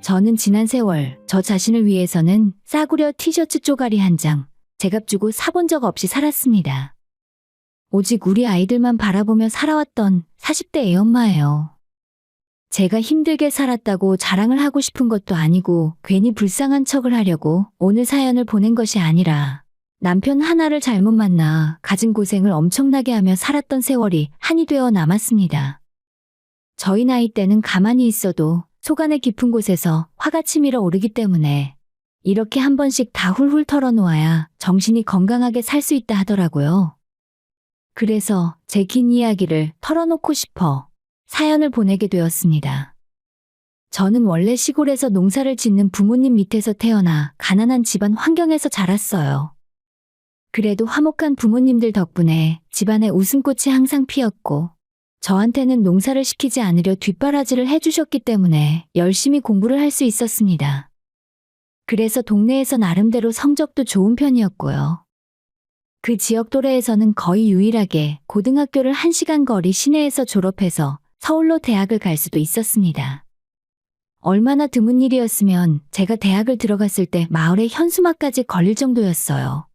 저는 지난 세월 저 자신을 위해서는 싸구려 티셔츠 쪼가리 한 장, 제값 주고 사본 적 없이 살았습니다. 오직 우리 아이들만 바라보며 살아왔던 40대 애엄마예요. 제가 힘들게 살았다고 자랑을 하고 싶은 것도 아니고 괜히 불쌍한 척을 하려고 오늘 사연을 보낸 것이 아니라 남편 하나를 잘못 만나 가진 고생을 엄청나게 하며 살았던 세월이 한이 되어 남았습니다. 저희 나이 때는 가만히 있어도 속안의 깊은 곳에서 화가 치밀어 오르기 때문에 이렇게 한 번씩 다 훌훌 털어놓아야 정신이 건강하게 살 수 있다 하더라고요. 그래서 제 긴 이야기를 털어놓고 싶어 사연을 보내게 되었습니다. 저는 원래 시골에서 농사를 짓는 부모님 밑에서 태어나 가난한 집안 환경에서 자랐어요. 그래도 화목한 부모님들 덕분에 집안에 웃음꽃이 항상 피었고 저한테는 농사를 시키지 않으려 뒷바라지를 해주셨기 때문에 열심히 공부를 할 수 있었습니다. 그래서 동네에서 나름대로 성적도 좋은 편이었고요. 그 지역 도래에서는 거의 유일하게 고등학교를 1시간 거리 시내에서 졸업해서 서울로 대학을 갈 수도 있었습니다. 얼마나 드문 일이었으면 제가 대학을 들어갔을 때 마을의 현수막까지 걸릴 정도였어요.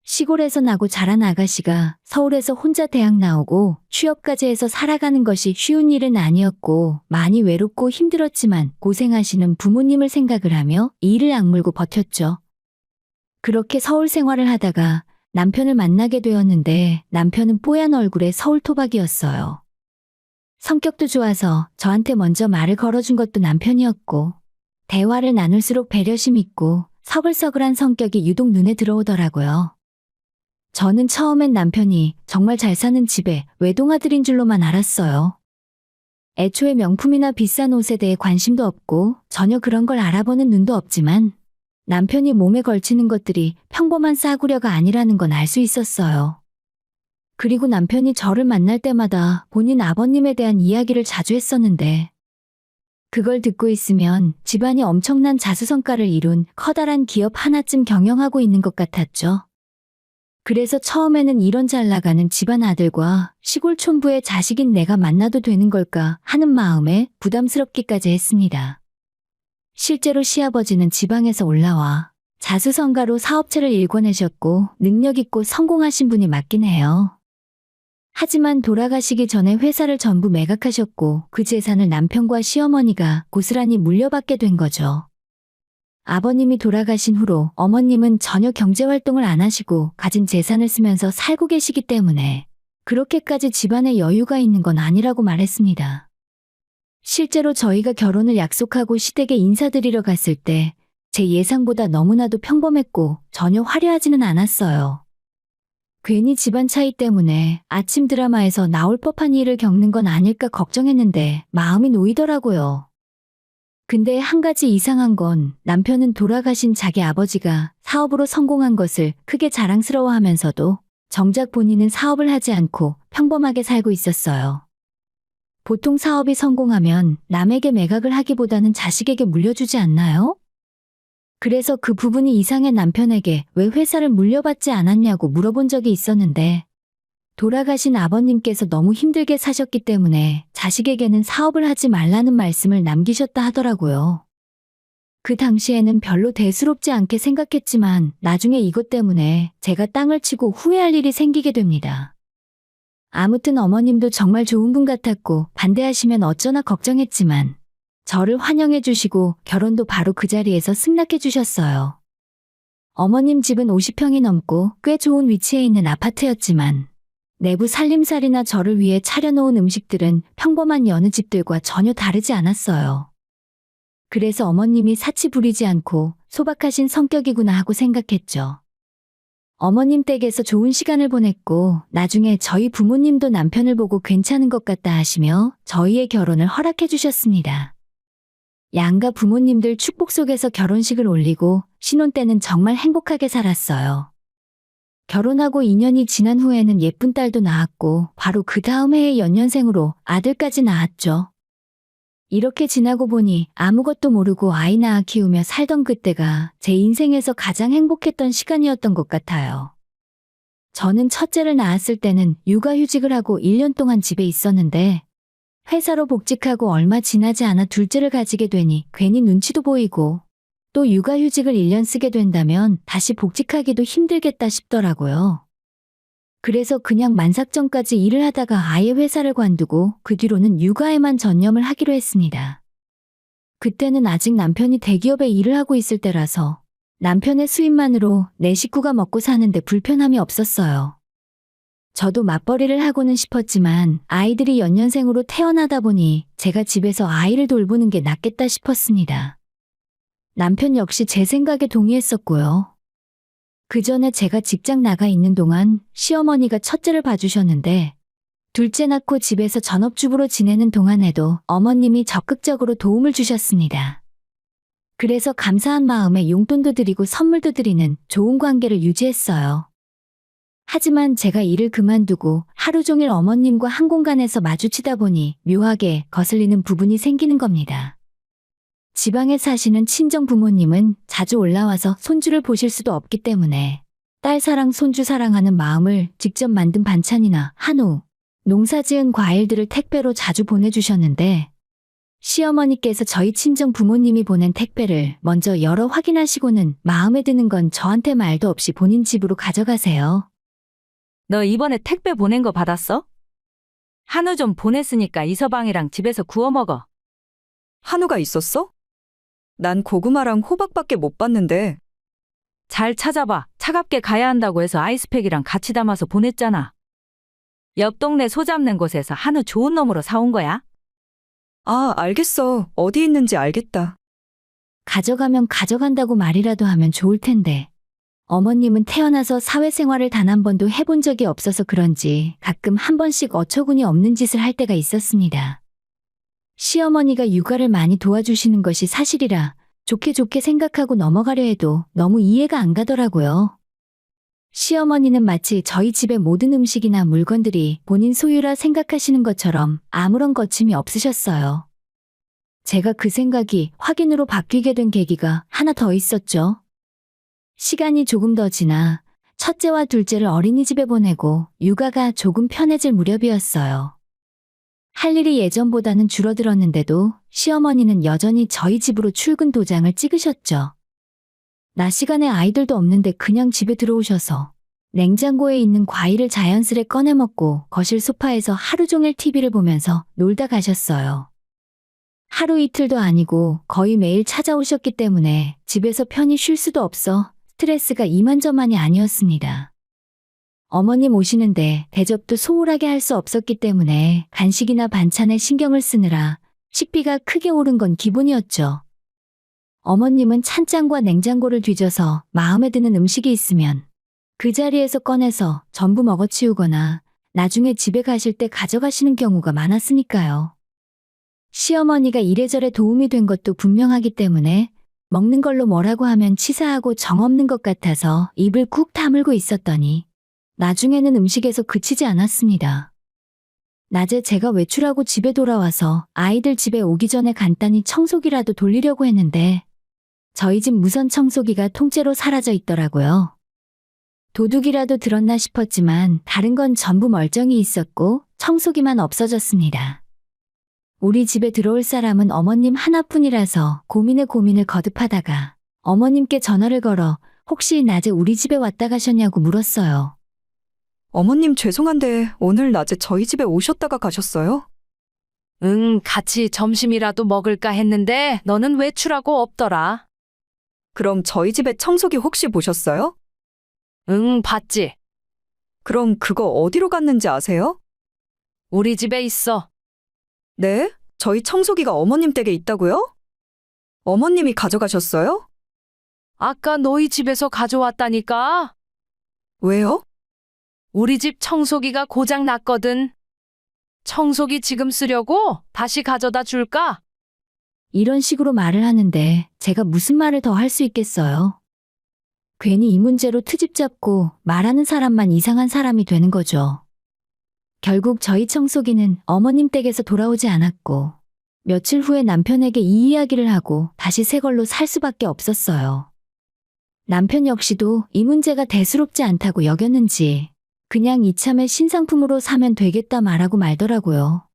시골에서 나고 자란 아가씨가 서울에서 혼자 대학 나오고 취업까지 해서 살아가는 것이 쉬운 일은 아니었고 많이 외롭고 힘들었지만 고생하시는 부모님을 생각을 하며 이를 악물고 버텼죠. 그렇게 서울 생활을 하다가 남편을 만나게 되었는데 남편은 뽀얀 얼굴에 서울 토박이었어요. 성격도 좋아서 저한테 먼저 말을 걸어준 것도 남편이었고 대화를 나눌수록 배려심 있고 서글서글한 성격이 유독 눈에 들어오더라고요. 저는 처음엔 남편이 정말 잘 사는 집에 외동아들인 줄로만 알았어요. 애초에 명품이나 비싼 옷에 대해 관심도 없고 전혀 그런 걸 알아보는 눈도 없지만 남편이 몸에 걸치는 것들이 평범한 싸구려가 아니라는 건 알 수 있었어요. 그리고 남편이 저를 만날 때마다 본인 아버님에 대한 이야기를 자주 했었는데 그걸 듣고 있으면 집안이 엄청난 자수성가를 이룬 커다란 기업 하나쯤 경영하고 있는 것 같았죠. 그래서 처음에는 이런 잘 나가는 집안 아들과 시골 촌부의 자식인 내가 만나도 되는 걸까 하는 마음에 부담스럽기까지 했습니다. 실제로 시아버지는 지방에서 올라와 자수성가로 사업체를 일궈내셨고 능력 있고 성공하신 분이 맞긴 해요. 하지만 돌아가시기 전에 회사를 전부 매각하셨고 그 재산을 남편과 시어머니가 고스란히 물려받게 된 거죠. 아버님이 돌아가신 후로 어머님은 전혀 경제활동을 안 하시고 가진 재산을 쓰면서 살고 계시기 때문에 그렇게까지 집안에 여유가 있는 건 아니라고 말했습니다. 실제로 저희가 결혼을 약속하고 시댁에 인사드리러 갔을 때 제 예상보다 너무나도 평범했고 전혀 화려하지는 않았어요. 괜히 집안 차이 때문에 아침 드라마에서 나올 법한 일을 겪는 건 아닐까 걱정했는데 마음이 놓이더라고요. 근데 한 가지 이상한 건 남편은 돌아가신 자기 아버지가 사업으로 성공한 것을 크게 자랑스러워하면서도 정작 본인은 사업을 하지 않고 평범하게 살고 있었어요. 보통 사업이 성공하면 남에게 매각을 하기보다는 자식에게 물려주지 않나요? 그래서 그 부분이 이상해 남편에게 왜 회사를 물려받지 않았냐고 물어본 적이 있었는데 돌아가신 아버님께서 너무 힘들게 사셨기 때문에 자식에게는 사업을 하지 말라는 말씀을 남기셨다 하더라고요. 그 당시에는 별로 대수롭지 않게 생각했지만 나중에 이것 때문에 제가 땅을 치고 후회할 일이 생기게 됩니다. 아무튼 어머님도 정말 좋은 분 같았고 반대하시면 어쩌나 걱정했지만 저를 환영해 주시고 결혼도 바로 그 자리에서 승낙해 주셨어요. 어머님 집은 50평이 넘고 꽤 좋은 위치에 있는 아파트였지만 내부 살림살이나 저를 위해 차려놓은 음식들은 평범한 여느 집들과 전혀 다르지 않았어요. 그래서 어머님이 사치 부리지 않고 소박하신 성격이구나 하고 생각했죠. 어머님 댁에서 좋은 시간을 보냈고 나중에 저희 부모님도 남편을 보고 괜찮은 것 같다 하시며 저희의 결혼을 허락해 주셨습니다. 양가 부모님들 축복 속에서 결혼식을 올리고 신혼 때는 정말 행복하게 살았어요. 결혼하고 2년이 지난 후에는 예쁜 딸도 낳았고 바로 그 다음 해에 연년생으로 아들까지 낳았죠. 이렇게 지나고 보니 아무것도 모르고 아이 낳아 키우며 살던 그때가 제 인생에서 가장 행복했던 시간이었던 것 같아요. 저는 첫째를 낳았을 때는 육아휴직을 하고 1년 동안 집에 있었는데 회사로 복직하고 얼마 지나지 않아 둘째를 가지게 되니 괜히 눈치도 보이고 또 육아휴직을 1년 쓰게 된다면 다시 복직하기도 힘들겠다 싶더라고요. 그래서 그냥 만삭정까지 일을 하다가 아예 회사를 관두고 그 뒤로는 육아에만 전념을 하기로 했습니다. 그때는 아직 남편이 대기업에 일을 하고 있을 때라서 남편의 수입만으로 내 식구가 먹고 사는데 불편함이 없었어요. 저도 맞벌이를 하고는 싶었지만 아이들이 연년생으로 태어나다 보니 제가 집에서 아이를 돌보는 게 낫겠다 싶었습니다. 남편 역시 제 생각에 동의했었고요. 그 전에 제가 직장 나가 있는 동안 시어머니가 첫째를 봐주셨는데 둘째 낳고 집에서 전업주부로 지내는 동안에도 어머님이 적극적으로 도움을 주셨습니다. 그래서 감사한 마음에 용돈도 드리고 선물도 드리는 좋은 관계를 유지했어요. 하지만 제가 일을 그만두고 하루 종일 어머님과 한 공간에서 마주치다 보니 묘하게 거슬리는 부분이 생기는 겁니다. 지방에 사시는 친정 부모님은 자주 올라와서 손주를 보실 수도 없기 때문에 딸 사랑, 손주 사랑하는 마음을 직접 만든 반찬이나 한우, 농사지은 과일들을 택배로 자주 보내주셨는데 시어머니께서 저희 친정 부모님이 보낸 택배를 먼저 열어 확인하시고는 마음에 드는 건 저한테 말도 없이 본인 집으로 가져가세요. 너 이번에 택배 보낸 거 받았어? 한우 좀 보냈으니까 이서방이랑 집에서 구워 먹어. 한우가 있었어? 난 고구마랑 호박밖에 못 봤는데. 잘 찾아봐. 차갑게 가야 한다고 해서 아이스팩이랑 같이 담아서 보냈잖아. 옆 동네 소 잡는 곳에서 한우 좋은 놈으로 사온 거야. 아, 알겠어. 어디 있는지 알겠다. 가져가면 가져간다고 말이라도 하면 좋을 텐데. 어머님은 태어나서 사회생활을 단 한 번도 해본 적이 없어서 그런지 가끔 한 번씩 어처구니 없는 짓을 할 때가 있었습니다. 시어머니가 육아를 많이 도와주시는 것이 사실이라 좋게 좋게 생각하고 넘어가려 해도 너무 이해가 안 가더라고요. 시어머니는 마치 저희 집의 모든 음식이나 물건들이 본인 소유라 생각하시는 것처럼 아무런 거침이 없으셨어요. 제가 그 생각이 확인으로 바뀌게 된 계기가 하나 더 있었죠. 시간이 조금 더 지나 첫째와 둘째를 어린이집에 보내고 육아가 조금 편해질 무렵이었어요. 할 일이 예전보다는 줄어들었는데도 시어머니는 여전히 저희 집으로 출근 도장을 찍으셨죠. 낮 시간에 아이들도 없는데 그냥 집에 들어오셔서 냉장고에 있는 과일을 자연스레 꺼내 먹고 거실 소파에서 하루 종일 TV를 보면서 놀다 가셨어요. 하루 이틀도 아니고 거의 매일 찾아오셨기 때문에 집에서 편히 쉴 수도 없어 스트레스가 이만저만이 아니었습니다. 어머님 오시는데 대접도 소홀하게 할 수 없었기 때문에 간식이나 반찬에 신경을 쓰느라 식비가 크게 오른 건 기본이었죠. 어머님은 찬장과 냉장고를 뒤져서 마음에 드는 음식이 있으면 그 자리에서 꺼내서 전부 먹어치우거나 나중에 집에 가실 때 가져가시는 경우가 많았으니까요. 시어머니가 이래저래 도움이 된 것도 분명하기 때문에 먹는 걸로 뭐라고 하면 치사하고 정없는 것 같아서 입을 꾹 다물고 있었더니 나중에는 음식에서 그치지 않았습니다. 낮에 제가 외출하고 집에 돌아와서 아이들 집에 오기 전에 간단히 청소기라도 돌리려고 했는데 저희 집 무선 청소기가 통째로 사라져 있더라고요. 도둑이라도 들었나 싶었지만 다른 건 전부 멀쩡히 있었고 청소기만 없어졌습니다. 우리 집에 들어올 사람은 어머님 하나뿐이라서 고민에 고민을 거듭하다가 어머님께 전화를 걸어 혹시 낮에 우리 집에 왔다 가셨냐고 물었어요. 어머님 죄송한데 오늘 낮에 저희 집에 오셨다가 가셨어요? 응, 같이 점심이라도 먹을까 했는데 너는 외출하고 없더라. 그럼 저희 집에 청소기 혹시 보셨어요? 응, 봤지. 그럼 그거 어디로 갔는지 아세요? 우리 집에 있어. 네? 저희 청소기가 어머님 댁에 있다고요? 어머님이 가져가셨어요? 아까 너희 집에서 가져왔다니까. 왜요? 우리 집 청소기가 고장 났거든. 청소기 지금 쓰려고 다시 가져다 줄까? 이런 식으로 말을 하는데 제가 무슨 말을 더 할 수 있겠어요. 괜히 이 문제로 트집 잡고 말하는 사람만 이상한 사람이 되는 거죠. 결국 저희 청소기는 어머님 댁에서 돌아오지 않았고 며칠 후에 남편에게 이 이야기를 하고 다시 새 걸로 살 수밖에 없었어요. 남편 역시도 이 문제가 대수롭지 않다고 여겼는지 그냥 이참에 신상품으로 사면 되겠다 말하고 말더라고요.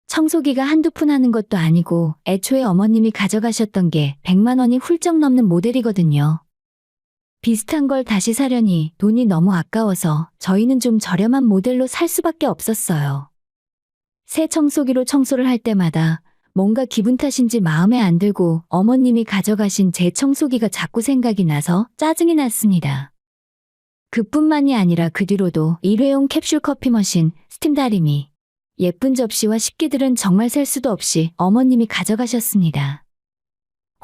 청소기가 한두 푼 하는 것도 아니고 애초에 어머님이 가져가셨던 게 100만 원이 훌쩍 넘는 모델이거든요. 비슷한 걸 다시 사려니 돈이 너무 아까워서 저희는 좀 저렴한 모델로 살 수밖에 없었어요. 새 청소기로 청소를 할 때마다 뭔가 기분 탓인지 마음에 안 들고 어머님이 가져가신 제 청소기가 자꾸 생각이 나서 짜증이 났습니다. 그뿐만이 아니라 그 뒤로도 일회용 캡슐 커피 머신, 스팀 다리미, 예쁜 접시와 식기들은 정말 셀 수도 없이 어머님이 가져가셨습니다.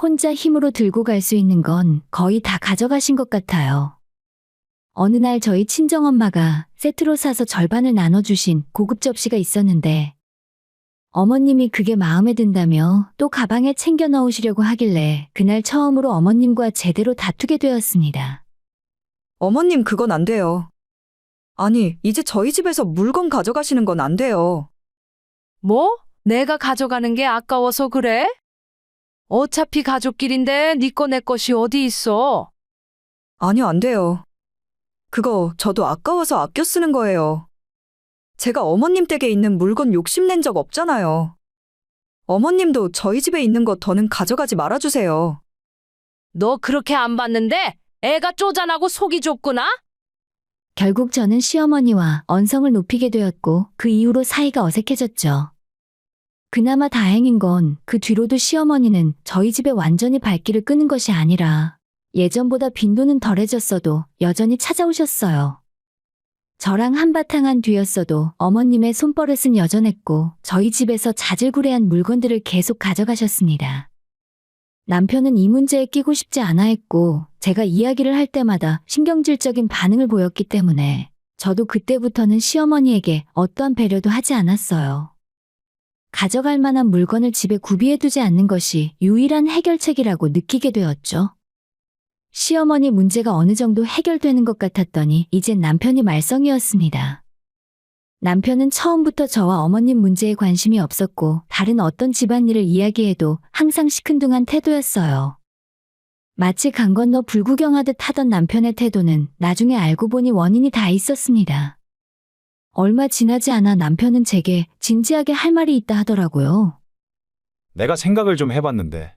혼자 힘으로 들고 갈 수 있는 건 거의 다 가져가신 것 같아요. 어느 날 저희 친정엄마가 세트로 사서 절반을 나눠주신 고급 접시가 있었는데 어머님이 그게 마음에 든다며 또 가방에 챙겨 넣으시려고 하길래 그날 처음으로 어머님과 제대로 다투게 되었습니다. 어머님, 그건 안 돼요. 아니, 이제 저희 집에서 물건 가져가시는 건 안 돼요. 뭐? 내가 가져가는 게 아까워서 그래? 어차피 가족끼리인데 네 거 내 것이 어디 있어? 아니요, 안 돼요. 그거 저도 아까워서 아껴 쓰는 거예요. 제가 어머님 댁에 있는 물건 욕심낸 적 없잖아요. 어머님도 저희 집에 있는 거 더는 가져가지 말아주세요. 너 그렇게 안 봤는데 애가 쪼잔하고 속이 좁구나? 결국 저는 시어머니와 언성을 높이게 되었고 그 이후로 사이가 어색해졌죠. 그나마 다행인 건 그 뒤로도 시어머니는 저희 집에 완전히 발길을 끄는 것이 아니라 예전보다 빈도는 덜해졌어도 여전히 찾아오셨어요. 저랑 한바탕 한 뒤였어도 어머님의 손버릇은 여전했고 저희 집에서 자질구레한 물건들을 계속 가져가셨습니다. 남편은 이 문제에 끼고 싶지 않아 했고 제가 이야기를 할 때마다 신경질적인 반응을 보였기 때문에 저도 그때부터는 시어머니에게 어떠한 배려도 하지 않았어요. 가져갈 만한 물건을 집에 구비해두지 않는 것이 유일한 해결책이라고 느끼게 되었죠. 시어머니 문제가 어느 정도 해결되는 것 같았더니 이젠 남편이 말썽이었습니다. 남편은 처음부터 저와 어머님 문제에 관심이 없었고 다른 어떤 집안일을 이야기해도 항상 시큰둥한 태도였어요. 마치 강 건너 불구경하듯 하던 남편의 태도는 나중에 알고 보니 원인이 다 있었습니다. 얼마 지나지 않아 남편은 제게 진지하게 할 말이 있다 하더라고요. 내가 생각을 좀 해봤는데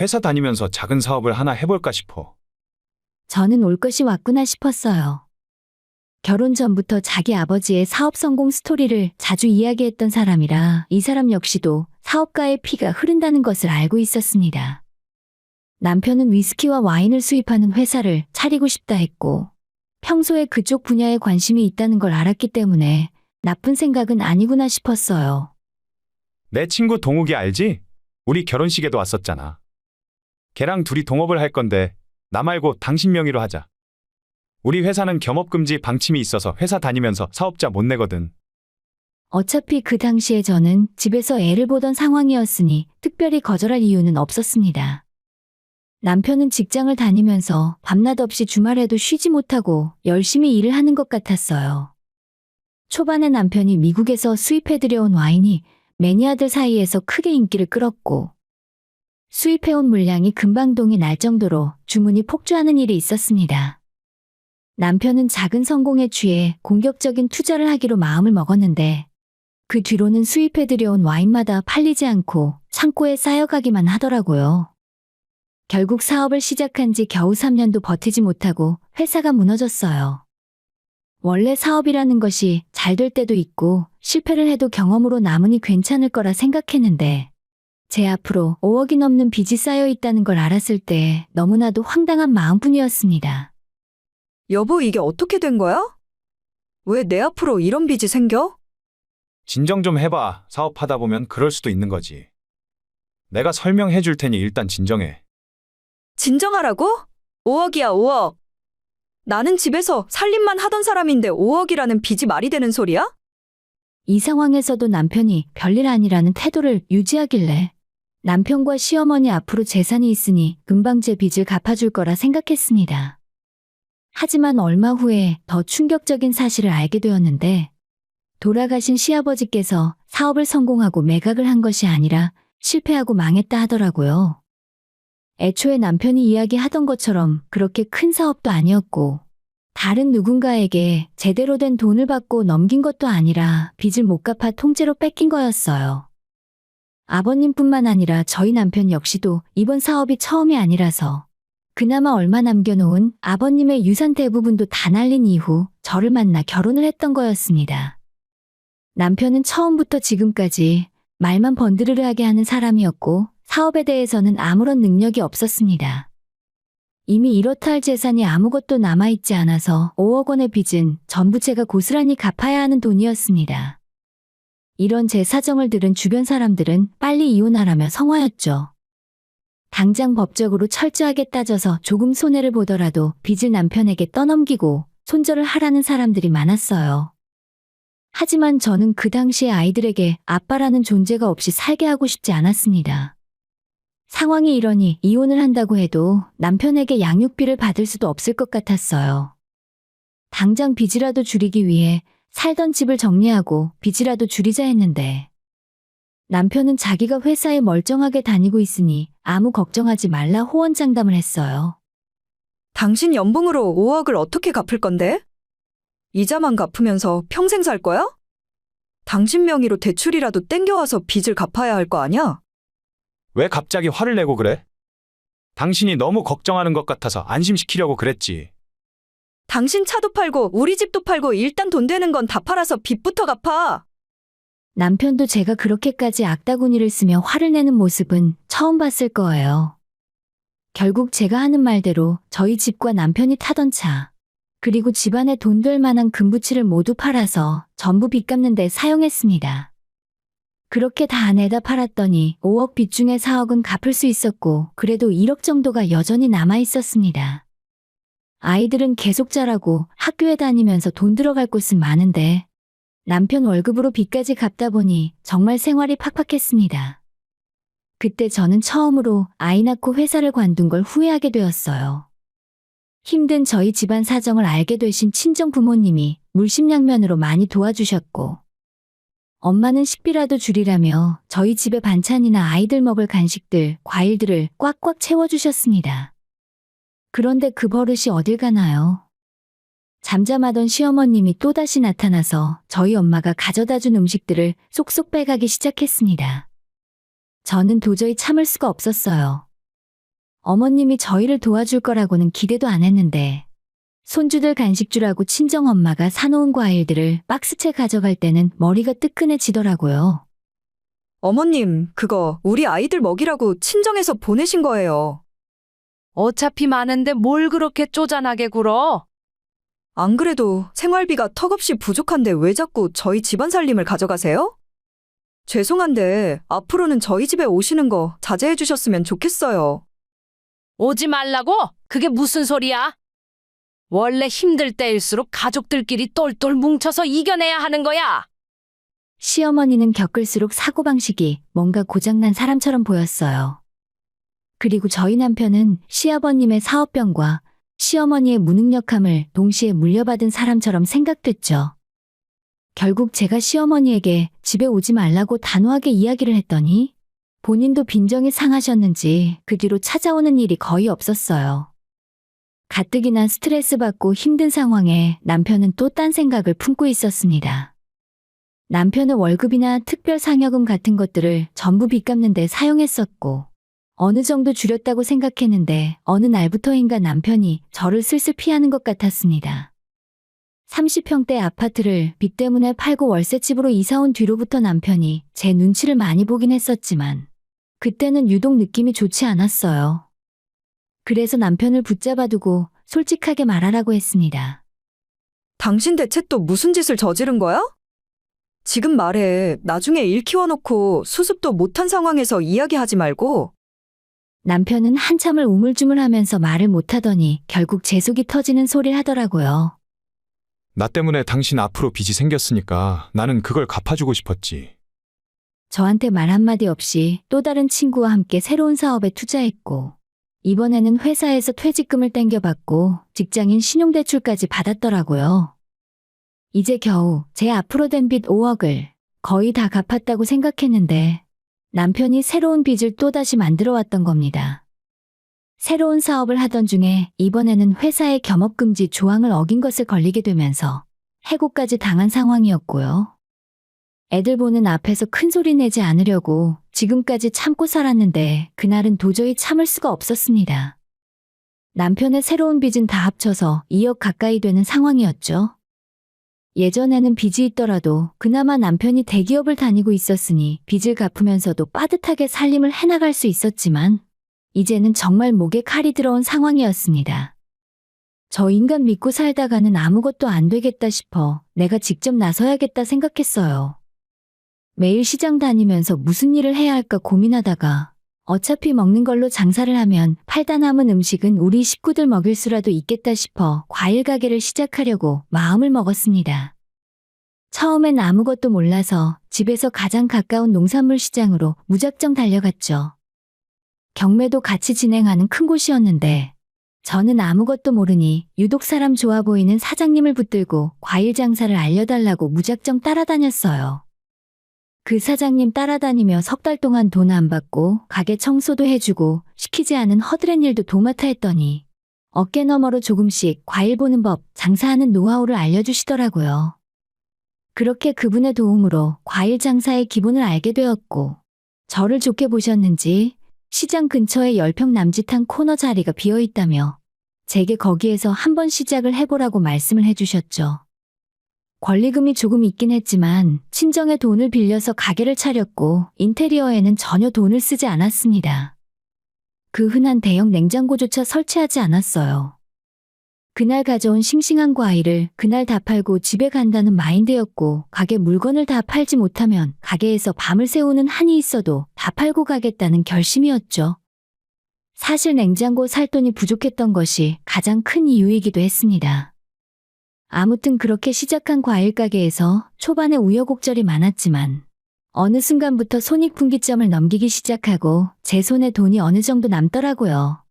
회사 다니면서 작은 사업을 하나 해볼까 싶어. 저는 올 것이 왔구나 싶었어요. 결혼 전부터 자기 아버지의 사업 성공 스토리를 자주 이야기했던 사람이라 이 사람 역시도 사업가의 피가 흐른다는 것을 알고 있었습니다. 남편은 위스키와 와인을 수입하는 회사를 차리고 싶다 했고 평소에 그쪽 분야에 관심이 있다는 걸 알았기 때문에 나쁜 생각은 아니구나 싶었어요. 내 친구 동욱이 알지? 우리 결혼식에도 왔었잖아. 걔랑 둘이 동업을 할 건데 나 말고 당신 명의로 하자. 우리 회사는 겸업금지 방침이 있어서 회사 다니면서 사업자 못 내거든. 어차피 그 당시에 저는 집에서 애를 보던 상황이었으니 특별히 거절할 이유는 없었습니다. 남편은 직장을 다니면서 밤낮 없이 주말에도 쉬지 못하고 열심히 일을 하는 것 같았어요. 초반에 남편이 미국에서 수입해들여온 와인이 매니아들 사이에서 크게 인기를 끌었고 수입해온 물량이 금방동이 날 정도로 주문이 폭주하는 일이 있었습니다. 남편은 작은 성공에 취해 공격적인 투자를 하기로 마음을 먹었는데 그 뒤로는 수입해들여온 와인마다 팔리지 않고 창고에 쌓여가기만 하더라고요. 결국 사업을 시작한 지 겨우 3년도 버티지 못하고 회사가 무너졌어요. 원래 사업이라는 것이 잘 될 때도 있고 실패를 해도 경험으로 남으니 괜찮을 거라 생각했는데 제 앞으로 5억이 넘는 빚이 쌓여 있다는 걸 알았을 때 너무나도 황당한 마음뿐이었습니다. 여보, 이게 어떻게 된 거야? 왜 내 앞으로 이런 빚이 생겨? 진정 좀 해봐. 사업하다 보면 그럴 수도 있는 거지. 내가 설명해 줄 테니 일단 진정해. 진정하라고? 5억이야, 5억. 나는 집에서 살림만 하던 사람인데 5억이라는 빚이 말이 되는 소리야? 이 상황에서도 남편이 별일 아니라는 태도를 유지하길래 남편과 시어머니 앞으로 재산이 있으니 금방 제 빚을 갚아줄 거라 생각했습니다. 하지만 얼마 후에 더 충격적인 사실을 알게 되었는데 돌아가신 시아버지께서 사업을 성공하고 매각을 한 것이 아니라 실패하고 망했다 하더라고요. 애초에 남편이 이야기하던 것처럼 그렇게 큰 사업도 아니었고 다른 누군가에게 제대로 된 돈을 받고 넘긴 것도 아니라 빚을 못 갚아 통째로 뺏긴 거였어요. 아버님뿐만 아니라 저희 남편 역시도 이번 사업이 처음이 아니라서 그나마 얼마 남겨놓은 아버님의 유산 대부분도 다 날린 이후 저를 만나 결혼을 했던 거였습니다. 남편은 처음부터 지금까지 말만 번드르르하게 하는 사람이었고 사업에 대해서는 아무런 능력이 없었습니다. 이미 이렇다 할 재산이 아무것도 남아있지 않아서 5억 원의 빚은 전부 제가 고스란히 갚아야 하는 돈이었습니다. 이런 제 사정을 들은 주변 사람들은 빨리 이혼하라며 성화였죠. 당장 법적으로 철저하게 따져서 조금 손해를 보더라도 빚을 남편에게 떠넘기고 손절을 하라는 사람들이 많았어요. 하지만 저는 그 당시에 아이들에게 아빠라는 존재가 없이 살게 하고 싶지 않았습니다. 상황이 이러니 이혼을 한다고 해도 남편에게 양육비를 받을 수도 없을 것 같았어요. 당장 빚이라도 줄이기 위해 살던 집을 정리하고 빚이라도 줄이자 했는데 남편은 자기가 회사에 멀쩡하게 다니고 있으니 아무 걱정하지 말라 호언장담을 했어요. 당신 연봉으로 5억을 어떻게 갚을 건데? 이자만 갚으면서 평생 살 거야? 당신 명의로 대출이라도 땡겨와서 빚을 갚아야 할 거 아니야? 왜 갑자기 화를 내고 그래? 당신이 너무 걱정하는 것 같아서 안심시키려고 그랬지. 당신 차도 팔고 우리 집도 팔고 일단 돈 되는 건 다 팔아서 빚부터 갚아. 남편도 제가 그렇게까지 악다구니를 쓰며 화를 내는 모습은 처음 봤을 거예요. 결국 제가 하는 말대로 저희 집과 남편이 타던 차, 그리고 집안에 돈 될 만한 금부치를 모두 팔아서 전부 빚 갚는 데 사용했습니다. 그렇게 다 내다 팔았더니 5억 빚 중에 4억은 갚을 수 있었고 그래도 1억 정도가 여전히 남아 있었습니다. 아이들은 계속 자라고 학교에 다니면서 돈 들어갈 곳은 많은데 남편 월급으로 빚까지 갚다 보니 정말 생활이 팍팍했습니다. 그때 저는 처음으로 아이 낳고 회사를 관둔 걸 후회하게 되었어요. 힘든 저희 집안 사정을 알게 되신 친정 부모님이 물심양면으로 많이 도와주셨고 엄마는 식비라도 줄이라며 저희 집의 반찬이나 아이들 먹을 간식들, 과일들을 꽉꽉 채워주셨습니다. 그런데 그 버릇이 어딜 가나요? 잠잠하던 시어머님이 또다시 나타나서 저희 엄마가 가져다준 음식들을 쏙쏙 빼가기 시작했습니다. 저는 도저히 참을 수가 없었어요. 어머님이 저희를 도와줄 거라고는 기대도 안 했는데 손주들 간식 주라고 친정엄마가 사놓은 과일들을 박스채 가져갈 때는 머리가 뜨끈해지더라고요. 어머님, 그거 우리 아이들 먹이라고 친정에서 보내신 거예요. 어차피 많은데 뭘 그렇게 쪼잔하게 굴어? 안 그래도 생활비가 턱없이 부족한데 왜 자꾸 저희 집안 살림을 가져가세요? 죄송한데 앞으로는 저희 집에 오시는 거 자제해 주셨으면 좋겠어요. 오지 말라고? 그게 무슨 소리야? 원래 힘들 때일수록 가족들끼리 똘똘 뭉쳐서 이겨내야 하는 거야. 시어머니는 겪을수록 사고방식이 뭔가 고장난 사람처럼 보였어요. 그리고 저희 남편은 시아버님의 사업병과 시어머니의 무능력함을 동시에 물려받은 사람처럼 생각됐죠. 결국 제가 시어머니에게 집에 오지 말라고 단호하게 이야기를 했더니 본인도 빈정이 상하셨는지 그 뒤로 찾아오는 일이 거의 없었어요. 가뜩이나 스트레스 받고 힘든 상황에 남편은 또 딴 생각을 품고 있었습니다. 남편은 월급이나 특별 상여금 같은 것들을 전부 빚 갚는 데 사용했었고 어느 정도 줄였다고 생각했는데 어느 날부터인가 남편이 저를 슬슬 피하는 것 같았습니다. 30평대 아파트를 빚 때문에 팔고 월세집으로 이사 온 뒤로부터 남편이 제 눈치를 많이 보긴 했었지만 그때는 유독 느낌이 좋지 않았어요. 그래서 남편을 붙잡아두고 솔직하게 말하라고 했습니다. 당신 대체 또 무슨 짓을 저지른 거야? 지금 말해. 나중에 일 키워놓고 수습도 못한 상황에서 이야기하지 말고. 남편은 한참을 우물쭈물하면서 말을 못하더니 결국 제 속이 터지는 소리를 하더라고요. 나 때문에 당신 앞으로 빚이 생겼으니까 나는 그걸 갚아주고 싶었지. 저한테 말 한마디 없이 또 다른 친구와 함께 새로운 사업에 투자했고 이번에는 회사에서 퇴직금을 땡겨받고 직장인 신용대출까지 받았더라고요. 이제 겨우 제 앞으로 된 빚 5억을 거의 다 갚았다고 생각했는데 남편이 새로운 빚을 또다시 만들어 왔던 겁니다. 새로운 사업을 하던 중에 이번에는 회사의 겸업금지 조항을 어긴 것을 걸리게 되면서 해고까지 당한 상황이었고요. 애들 보는 앞에서 큰 소리 내지 않으려고 지금까지 참고 살았는데 그날은 도저히 참을 수가 없었습니다. 남편의 새로운 빚은 다 합쳐서 2억 가까이 되는 상황이었죠. 예전에는 빚이 있더라도 그나마 남편이 대기업을 다니고 있었으니 빚을 갚으면서도 빠듯하게 살림을 해나갈 수 있었지만 이제는 정말 목에 칼이 들어온 상황이었습니다. 저 인간 믿고 살다가는 아무것도 안 되겠다 싶어 내가 직접 나서야겠다 생각했어요. 매일 시장 다니면서 무슨 일을 해야 할까 고민하다가 어차피 먹는 걸로 장사를 하면 팔다 남은 음식은 우리 식구들 먹일 수라도 있겠다 싶어 과일 가게를 시작하려고 마음을 먹었습니다. 처음엔 아무것도 몰라서 집에서 가장 가까운 농산물 시장으로 무작정 달려갔죠. 경매도 같이 진행하는 큰 곳이었는데 저는 아무것도 모르니 유독 사람 좋아 보이는 사장님을 붙들고 과일 장사를 알려달라고 무작정 따라다녔어요. 그 사장님 따라다니며 석 달 동안 돈 안 받고 가게 청소도 해주고 시키지 않은 허드렛 일도 도맡아 했더니 어깨 너머로 조금씩 과일 보는 법, 장사하는 노하우를 알려주시더라고요. 그렇게 그분의 도움으로 과일 장사의 기본을 알게 되었고 저를 좋게 보셨는지 시장 근처에 10평 남짓한 코너 자리가 비어있다며 제게 거기에서 한번 시작을 해보라고 말씀을 해주셨죠. 권리금이 조금 있긴 했지만 친정의 돈을 빌려서 가게를 차렸고 인테리어에는 전혀 돈을 쓰지 않았습니다. 그 흔한 대형 냉장고조차 설치하지 않았어요. 그날 가져온 싱싱한 과일을 그날 다 팔고 집에 간다는 마인드였고 가게 물건을 다 팔지 못하면 가게에서 밤을 새우는 한이 있어도 다 팔고 가겠다는 결심이었죠. 사실 냉장고 살 돈이 부족했던 것이 가장 큰 이유이기도 했습니다. 아무튼 그렇게 시작한 과일 가게에서 초반에 우여곡절이 많았지만 어느 순간부터 손익분기점을 넘기기 시작하고 제 손에 돈이 어느 정도 남더라고요.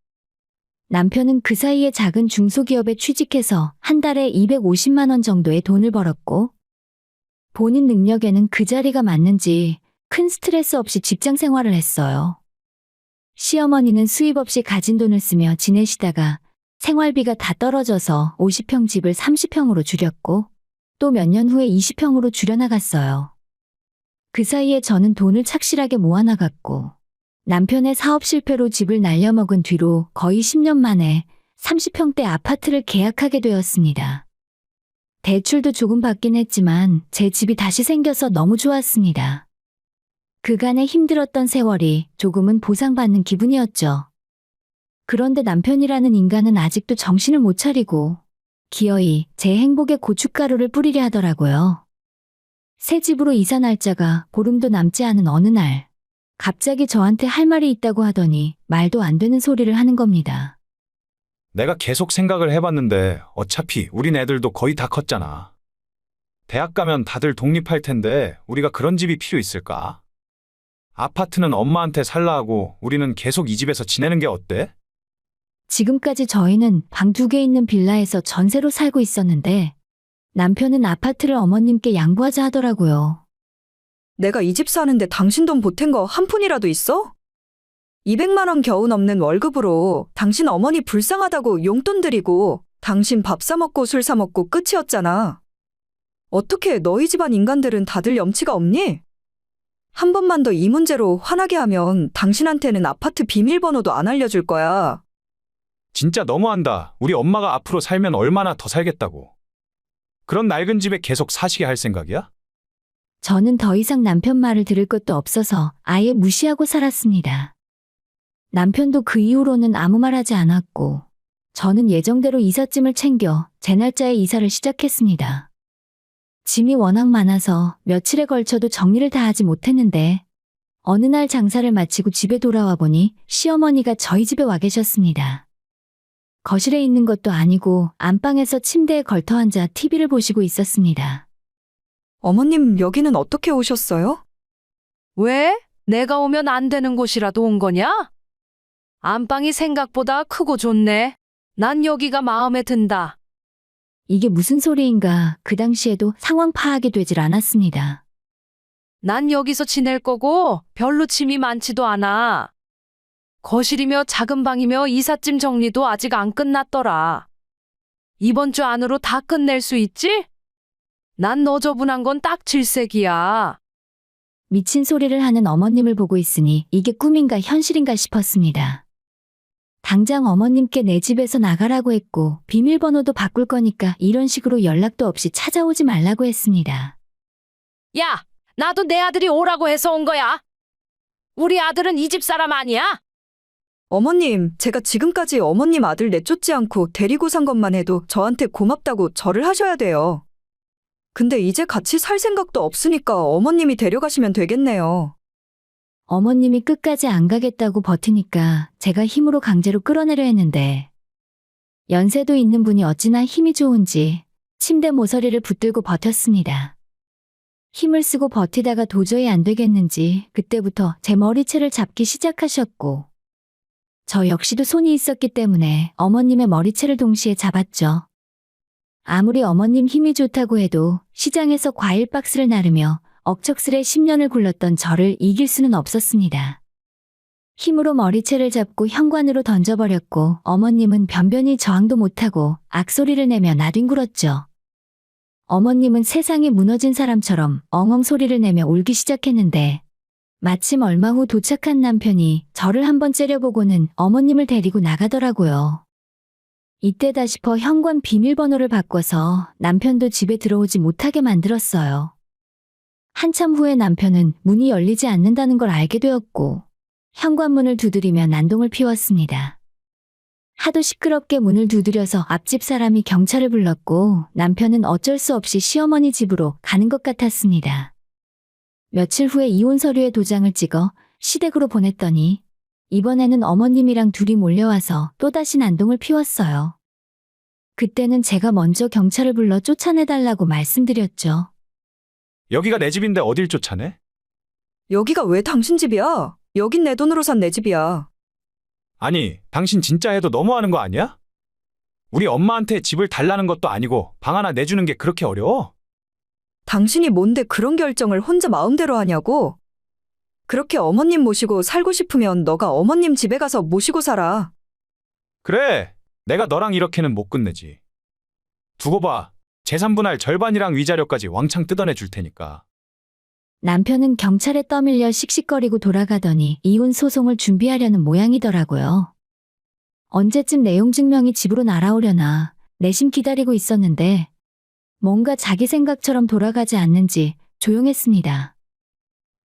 남편은 그 사이에 작은 중소기업에 취직해서 한 달에 250만 원 정도의 돈을 벌었고 본인 능력에는 그 자리가 맞는지 큰 스트레스 없이 직장 생활을 했어요. 시어머니는 수입 없이 가진 돈을 쓰며 지내시다가 생활비가 다 떨어져서 50평 집을 30평으로 줄였고 또 몇 년 후에 20평으로 줄여나갔어요. 그 사이에 저는 돈을 착실하게 모아나갔고 남편의 사업 실패로 집을 날려먹은 뒤로 거의 10년 만에 30평대 아파트를 계약하게 되었습니다. 대출도 조금 받긴 했지만 제 집이 다시 생겨서 너무 좋았습니다. 그간의 힘들었던 세월이 조금은 보상받는 기분이었죠. 그런데 남편이라는 인간은 아직도 정신을 못 차리고 기어이 제 행복에 고춧가루를 뿌리려 하더라고요. 새 집으로 이사 날짜가 보름도 남지 않은 어느 날 갑자기 저한테 할 말이 있다고 하더니 말도 안 되는 소리를 하는 겁니다. 내가 계속 생각을 해봤는데 어차피 우린 애들도 거의 다 컸잖아. 대학 가면 다들 독립할 텐데 우리가 그런 집이 필요 있을까? 아파트는 엄마한테 살라 하고 우리는 계속 이 집에서 지내는 게 어때? 지금까지 저희는 방 2개 있는 빌라에서 전세로 살고 있었는데 남편은 아파트를 어머님께 양보하자 하더라고요. 내가 이 집 사는데 당신 돈 보탠 거 한 푼이라도 있어? 200만 원 겨우 넘는 월급으로 당신 어머니 불쌍하다고 용돈 드리고 당신 밥 사 먹고 술 사 먹고 끝이었잖아. 어떻게 너희 집안 인간들은 다들 염치가 없니? 한 번만 더 이 문제로 화나게 하면 당신한테는 아파트 비밀번호도 안 알려줄 거야. 진짜 너무한다. 우리 엄마가 앞으로 살면 얼마나 더 살겠다고. 그런 낡은 집에 계속 사시게 할 생각이야? 저는 더 이상 남편 말을 들을 것도 없어서 아예 무시하고 살았습니다. 남편도 그 이후로는 아무 말 하지 않았고 저는 예정대로 이삿짐을 챙겨 제 날짜에 이사를 시작했습니다. 짐이 워낙 많아서 며칠에 걸쳐도 정리를 다 하지 못했는데 어느 날 장사를 마치고 집에 돌아와 보니 시어머니가 저희 집에 와 계셨습니다. 거실에 있는 것도 아니고 안방에서 침대에 걸터 앉아 TV를 보시고 있었습니다. 어머님, 여기는 어떻게 오셨어요? 왜? 내가 오면 안 되는 곳이라도 온 거냐? 안방이 생각보다 크고 좋네. 난 여기가 마음에 든다. 이게 무슨 소리인가 그 당시에도 상황 파악이 되질 않았습니다. 난 여기서 지낼 거고 별로 짐이 많지도 않아. 거실이며 작은 방이며 이삿짐 정리도 아직 안 끝났더라. 이번 주 안으로 다 끝낼 수 있지? 난 너저분한 건 딱 질색이야. 미친 소리를 하는 어머님을 보고 있으니 이게 꿈인가 현실인가 싶었습니다. 당장 어머님께 내 집에서 나가라고 했고 비밀번호도 바꿀 거니까 이런 식으로 연락도 없이 찾아오지 말라고 했습니다. 야, 나도 내 아들이 오라고 해서 온 거야. 우리 아들은 이 집 사람 아니야? 어머님, 제가 지금까지 어머님 아들 내쫓지 않고 데리고 산 것만 해도 저한테 고맙다고 절을 하셔야 돼요. 근데 이제 같이 살 생각도 없으니까 어머님이 데려가시면 되겠네요. 어머님이 끝까지 안 가겠다고 버티니까 제가 힘으로 강제로 끌어내려 했는데 연세도 있는 분이 어찌나 힘이 좋은지 침대 모서리를 붙들고 버텼습니다. 힘을 쓰고 버티다가 도저히 안 되겠는지 그때부터 제 머리채를 잡기 시작하셨고 저 역시도 손이 있었기 때문에 어머님의 머리채를 동시에 잡았죠. 아무리 어머님 힘이 좋다고 해도 시장에서 과일 박스를 나르며 억척스레 10년을 굴렀던 저를 이길 수는 없었습니다. 힘으로 머리채를 잡고 현관으로 던져버렸고 어머님은 변변히 저항도 못하고 악소리를 내며 나뒹굴었죠. 어머님은 세상이 무너진 사람처럼 엉엉 소리를 내며 울기 시작했는데 마침 얼마 후 도착한 남편이 저를 한번 째려보고는 어머님을 데리고 나가더라고요. 이때다 싶어 현관 비밀번호를 바꿔서 남편도 집에 들어오지 못하게 만들었어요. 한참 후에 남편은 문이 열리지 않는다는 걸 알게 되었고 현관문을 두드리며 난동을 피웠습니다. 하도 시끄럽게 문을 두드려서 앞집 사람이 경찰을 불렀고 남편은 어쩔 수 없이 시어머니 집으로 가는 것 같았습니다. 며칠 후에 이혼 서류에 도장을 찍어 시댁으로 보냈더니 이번에는 어머님이랑 둘이 몰려와서 또다시 난동을 피웠어요. 그때는 제가 먼저 경찰을 불러 쫓아내달라고 말씀드렸죠. 여기가 내 집인데 어딜 쫓아내? 여기가 왜 당신 집이야? 여긴 내 돈으로 산 내 집이야. 아니, 당신 진짜 해도 너무하는 거 아니야? 우리 엄마한테 집을 달라는 것도 아니고 방 하나 내주는 게 그렇게 어려워? 당신이 뭔데 그런 결정을 혼자 마음대로 하냐고? 그렇게 어머님 모시고 살고 싶으면 너가 어머님 집에 가서 모시고 살아. 그래, 내가 너랑 이렇게는 못 끝내지. 두고 봐. 재산분할 절반이랑 위자료까지 왕창 뜯어내 줄 테니까. 남편은 경찰에 떠밀려 씩씩거리고 돌아가더니 이혼 소송을 준비하려는 모양이더라고요. 언제쯤 내용 증명이 집으로 날아오려나 내심 기다리고 있었는데 뭔가 자기 생각처럼 돌아가지 않는지 조용했습니다.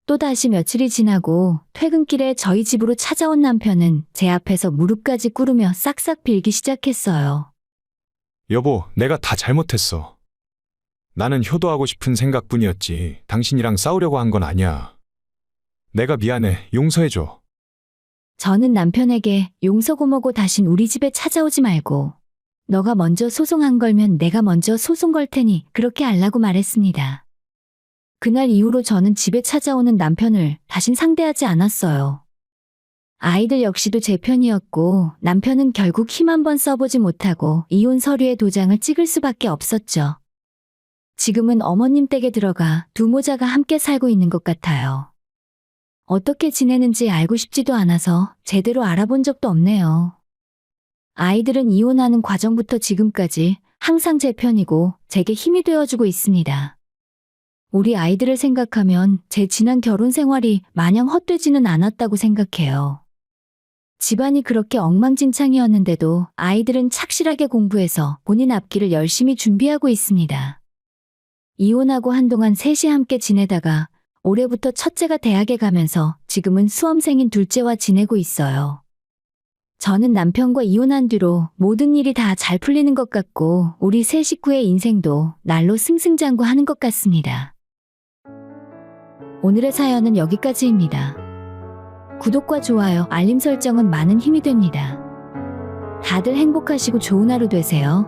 또다시 며칠이 지나고 퇴근길에 저희 집으로 찾아온 남편은 제 앞에서 무릎까지 꿇으며 싹싹 빌기 시작했어요. 여보, 내가 다 잘못했어. 나는 효도하고 싶은 생각뿐이었지. 당신이랑 싸우려고 한 건 아니야. 내가 미안해. 용서해줘. 저는 남편에게 용서 고모고 다신 우리 집에 찾아오지 말고 너가 먼저 소송한 걸면 내가 먼저 소송 걸 테니 그렇게 알라고 말했습니다. 그날 이후로 저는 집에 찾아오는 남편을 다신 상대하지 않았어요. 아이들 역시도 제 편이었고 남편은 결국 힘 한 번 써보지 못하고 이혼 서류에 도장을 찍을 수밖에 없었죠. 지금은 어머님 댁에 들어가 두 모자가 함께 살고 있는 것 같아요. 어떻게 지내는지 알고 싶지도 않아서 제대로 알아본 적도 없네요. 아이들은 이혼하는 과정부터 지금까지 항상 제 편이고 제게 힘이 되어주고 있습니다. 우리 아이들을 생각하면 제 지난 결혼 생활이 마냥 헛되지는 않았다고 생각해요. 집안이 그렇게 엉망진창이었는데도 아이들은 착실하게 공부해서 본인 앞길을 열심히 준비하고 있습니다. 이혼하고 한동안 셋이 함께 지내다가 올해부터 첫째가 대학에 가면서 지금은 수험생인 둘째와 지내고 있어요. 저는 남편과 이혼한 뒤로 모든 일이 다 잘 풀리는 것 같고 우리 세 식구의 인생도 날로 승승장구하는 것 같습니다. 오늘의 사연은 여기까지입니다. 구독과 좋아요, 알림 설정은 많은 힘이 됩니다. 다들 행복하시고 좋은 하루 되세요.